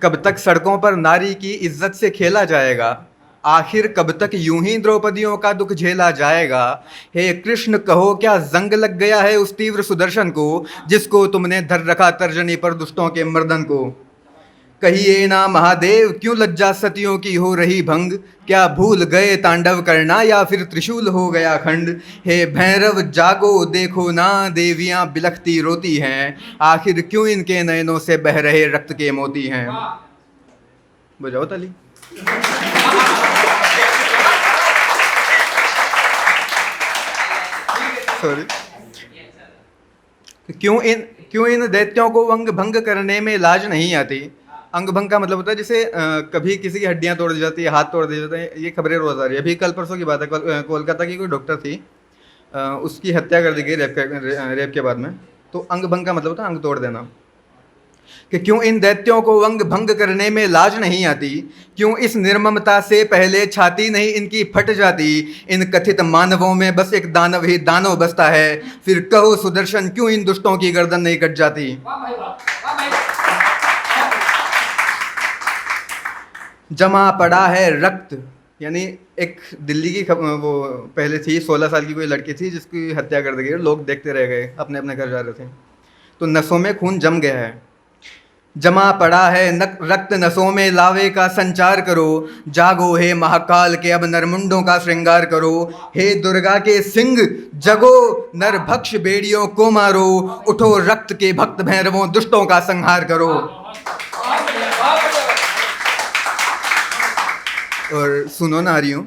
कब तक सड़कों पर नारी की इज्जत से खेला जाएगा? आखिर कब तक यूं ही द्रौपदियों का दुख झेला जाएगा? हे कृष्ण कहो क्या जंग लग गया है उस तीव्र सुदर्शन को, जिसको तुमने धर रखा तर्जनी पर दुष्टों के मर्दन को। कहिए ना महादेव क्यों लज्जा सतियों की हो रही भंग, क्या भूल गए तांडव करना या फिर त्रिशूल हो गया खंड। हे भैरव जागो देखो ना देवियां बिलखती रोती हैं, आखिर क्यों इनके नयनों से बह रहे रक्त के मोती हैं। बजाओ ताली। सॉरी। क्यों इन दैत्यों को अंग भंग करने में लाज नहीं आती। अंग भंग का मतलब होता है जैसे कभी किसी की हड्डियां तोड़ दी जाती है, हाथ तोड़ दिए जाते हैं। ये खबरें रोज आ रही है। अभी कल परसों की बात है, कोलकाता की कोई डॉक्टर थी, उसकी हत्या कर दी गई रेप के बाद में। तो अंग भंग का मतलब होता है अंग तोड़ देना। कि क्यों इन दैत्यों को अंग भंग करने में लाज नहीं आती, क्यों इस निर्ममता से पहले छाती नहीं इनकी फट जाती। इन कथित मानवों में बस एक दानव ही दानव बसता है, फिर कहो सुदर्शन क्यों इन दुष्टों की गर्दन नहीं कट जाती। जमा पड़ा है रक्त, यानी एक दिल्ली की वो पहले थी 16 साल की कोई लड़की थी जिसकी हत्या कर दी गई। लोग देखते रह गए, अपने अपने घर जा रहे थे। तो नसों में खून जम गया है, जमा पड़ा है रक्त नसों में, लावे का संचार करो। जागो हे महाकाल के अब नरमुंडों का श्रृंगार करो। हे दुर्गा के सिंह जगो, नरभक्ष बेड़ियों को मारो। उठो रक्त के भक्त भैरवों दुष्टों का संहार करो। और सुनो नारियों,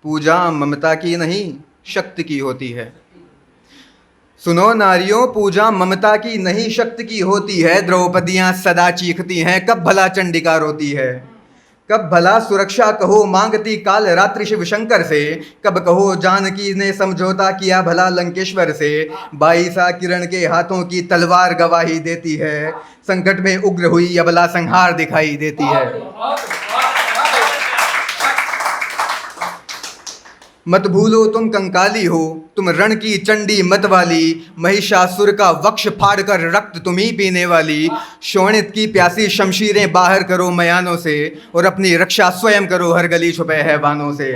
पूजा ममता की नहीं शक्ति की होती है। सुनो नारियों, पूजा ममता की नहीं शक्ति की होती है। द्रौपदियां सदा चीखती हैं, कब भला चंडिका रोती है। कब भला सुरक्षा कहो मांगती काल रात्रि शिव शंकर से। कब कहो जानकी ने समझौता किया भला लंकेश्वर से। 22 किरण के हाथों की तलवार गवाही देती है, संकट में उग्र हुई अबला संहार दिखाई देती है। मत भूलो तुम कंकाली हो, तुम रण की चंडी मत वाली। महिषासुर का वक्ष फाड़कर रक्त तुम ही पीने वाली। शोणित की प्यासी शमशीरें बाहर करो मयानों से, और अपनी रक्षा स्वयं करो हर गली छुपे हैवानों से।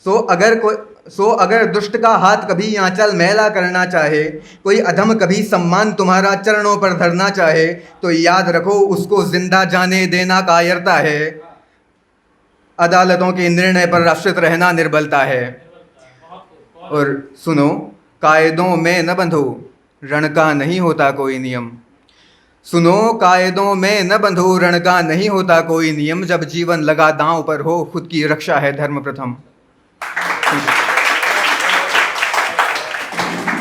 सो अगर दुष्ट का हाथ कभी आंचल मैला करना चाहे, कोई अधम कभी सम्मान तुम्हारा चरणों पर धरना चाहे, तो याद रखो उसको जिंदा जाने देना कायरता है। अदालतों के निर्णय पर आश्रित रहना निर्बलता है। और सुनो, कायदों में न बंधो, रण का नहीं होता कोई नियम। सुनो, कायदों में न बंधो, रण का नहीं होता कोई नियम। जब जीवन लगा दांव पर हो, खुद की रक्षा है धर्म प्रथम।